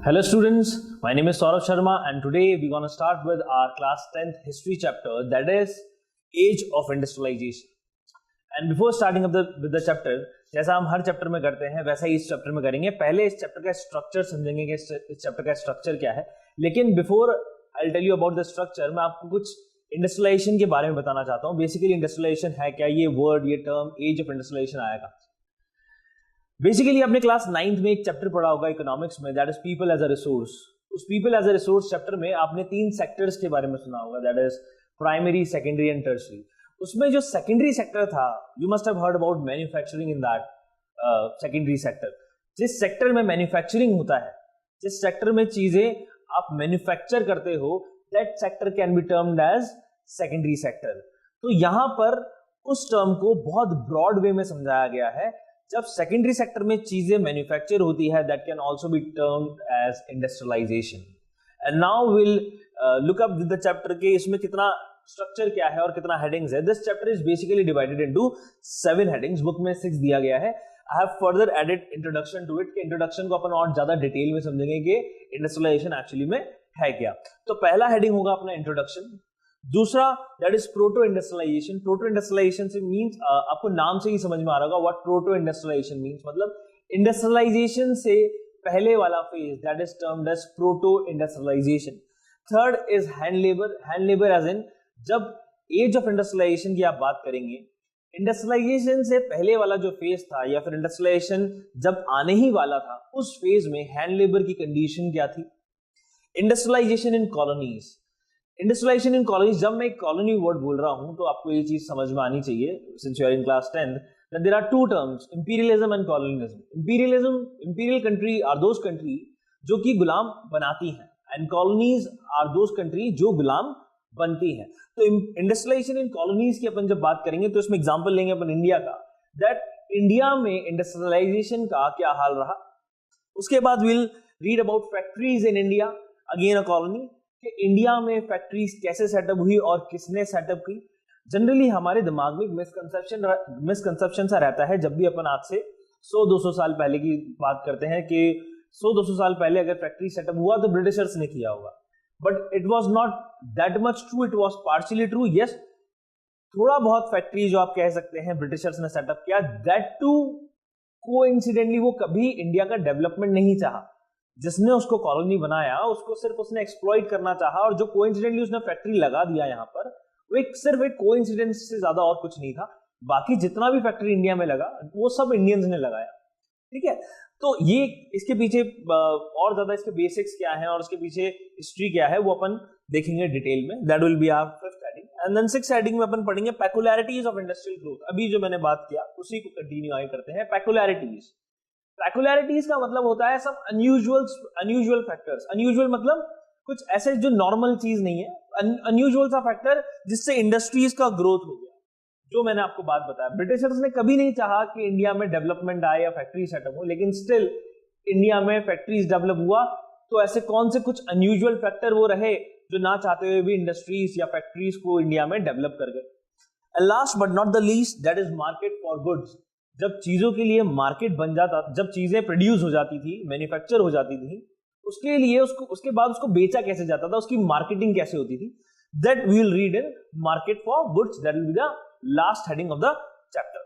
Hello students, my name is Saurabh Sharma and today we're going to start with our class 10th history chapter, that is age of industrialization. And before starting up with the chapter, जैसा हम हर chapter में करते हैं वैसा ही इस chapter में करेंगे. पहले इस चैप्टर का स्ट्रक्चर समझेंगे कि इस चैप्टर का स्ट्रक्चर क्या है. लेकिन before I will tell you about the structure, मैं आपको कुछ इंडस्ट्रियलाइजेशन के बारे में बताना चाहता हूँ. बेसिकली इंडस्ट्रियलाइजेशन है क्या, ये वर्ड, ये टर्म एज ऑफ इंडस्ट्रियलाइजेशन आएगा. बेसिकली आपने क्लास 9th में एक चैप्टर पढ़ा होगा इकोनॉमिक्स में, that is people as a resource. उस people as a resource chapter में आपने 3 सेक्टर्स के बारे में सुना होगा, that is primary, secondary and tertiary. उसमें जो सेकेंडरी सेक्टर था, you must have heard about manufacturing in that secondary sector. जिस सेक्टर में मैन्युफैक्चरिंग होता है, जिस सेक्टर में चीजें आप मैन्युफैक्चर करते हो, that sector can be termed as secondary sector. तो यहां पर उस टर्म को बहुत ब्रॉड वे में समझाया गया है. जब सेकेंडरी सेक्टर में चीजें मैन्युफैक्चर होती है, that can also be termed as industrialisation. And now will look up with the chapter के इसमें कितना स्ट्रक्चर क्या है और कितना हेडिंग्स है. This chapter is basically divided into 7 headings. Book में 6 दिया गया है. I have further added introduction to it. Introduction को अपन और ज्यादा डिटेल में समझेंगे कि इंडस्ट्रियलाइजेशन एक्चुअली में है क्या. तो पहला हेडिंग होगा अपना इंट्रोडक्शन. दूसरा that is proto industrialisation. Proto industrialisation से मींस आपको नाम से ही समझ में आ रहा होगा व्हाट प्रोटो इंडस्ट्रियलाइजेशन मींस. मतलब इंडस्ट्रियलाइजेशन से पहले वाला phase, that is termed as proto industrialisation. Third is hand labour. Hand labour as in जब एज ऑफ इंडस्ट्रियलाइजेशन की आप बात करेंगे, इंडस्ट्रियलाइजेशन से पहले वाला जो फेज था या फिर इंडस्ट्रियलाइजेशन जब आने ही वाला था, उस फेज में हैंड लेबर की कंडीशन क्या थी. इंडस्ट्रियलाइजेशन इन कॉलोनीज. इंडस्ट्रियलाइजेशन इन कॉलोनीज, जब मैं एक कॉलोनी वर्ड बोल रहा हूं तो आपको ये चीज समझ में आनी चाहिए, since you are in class 10th, that there are two terms, imperialism and colonialism. Imperial country are those country जो कि गुलाम बनाती हैं, and colonies are those country जो गुलाम बनती हैं. तो इंडस्ट्रियलाइजेशन इन कॉलोनीज की अपन जब बात करेंगे तो इसमें एग्जांपल लेंगे अपन इंडिया का, दैट इंडिया में इंडस्ट्रियलाइजेशन का क्या हाल रहा. उसके बाद will read about factories in India, again a colony, कि इंडिया में फैक्ट्रीज कैसे सेटअप हुई और किसने सेटअप की. जनरली हमारे दिमाग में मिसकंसेप्शन सा रहता है जब भी अपन आज से 100-200 साल पहले की बात करते हैं कि 100-200 साल पहले अगर फैक्ट्री सेटअप हुआ तो ब्रिटिशर्स ने किया होगा. But it was not that much true, it was partially true. Yes, थोड़ा बहुत फैक्ट्री जो आप कह सकते हैं ब्रिटिशर्स ने सेटअप किया, दैट टू कोइंसिडेंटली वो कभी इंडिया का डेवलपमेंट नहीं चाहा. जिसने उसको कॉलोनी बनाया उसको सिर्फ उसने एक्सप्लॉइट करना चाहा, और जो कोइंसिडेंटली उसने फैक्ट्री लगा दिया यहाँ पर, वो सिर्फ एक कोइंसिडेंस से ज्यादा और कुछ नहीं था. बाकी जितना भी फैक्ट्री इंडिया में लगा वो सब इंडियंस ने लगाया. ठीक है, तो ये इसके पीछे और ज्यादा इसके बेसिक्स क्या है और उसके पीछे हिस्ट्री क्या है वो अपन देखेंगे डिटेल में. That will be our 5th heading. And then 6th heading में अपन पढ़ेंगे पेकुलैरिटीज ऑफ इंडस्ट्रियल ग्रोथ. अभी जो मैंने बात किया उसी को कंटिन्यू आगे करते हैं. पेकुलैरिटीज. पेकुलैरिटीज का मतलब होता है सब अनयूजुअल फैक्टर्स. अनयूजुअल मतलब कुछ ऐसे जो नॉर्मल चीज नहीं है, अनयूजुअल सा फैक्टर जिससे इंडस्ट्रीज का ग्रोथ हो गया. जो मैंने आपको बात बताया, ब्रिटिशर्स ने कभी नहीं चाहा कि इंडिया में डेवलपमेंट आए या फैक्ट्री सेटअप हो, लेकिन स्टिल इंडिया में फैक्ट्रीज डेवलप हुआ. तो ऐसे कौन से कुछ अनयूजुअल फैक्टर वो रहे जो ना चाहते हुए भी इंडस्ट्रीज या फैक्ट्रीज को इंडिया में डेवलप कर गए. And last but not the least, that is market for goods. जब चीजों के लिए मार्केट बन जाता, जब चीजें प्रोड्यूस हो जाती थी, मैन्युफैक्चर हो जाती थी, उसके लिए उसके बाद उसको बेचा कैसे जाता था, उसकी मार्केटिंग कैसे होती थी, that we will read in market for goods. That will be the last heading of the chapter.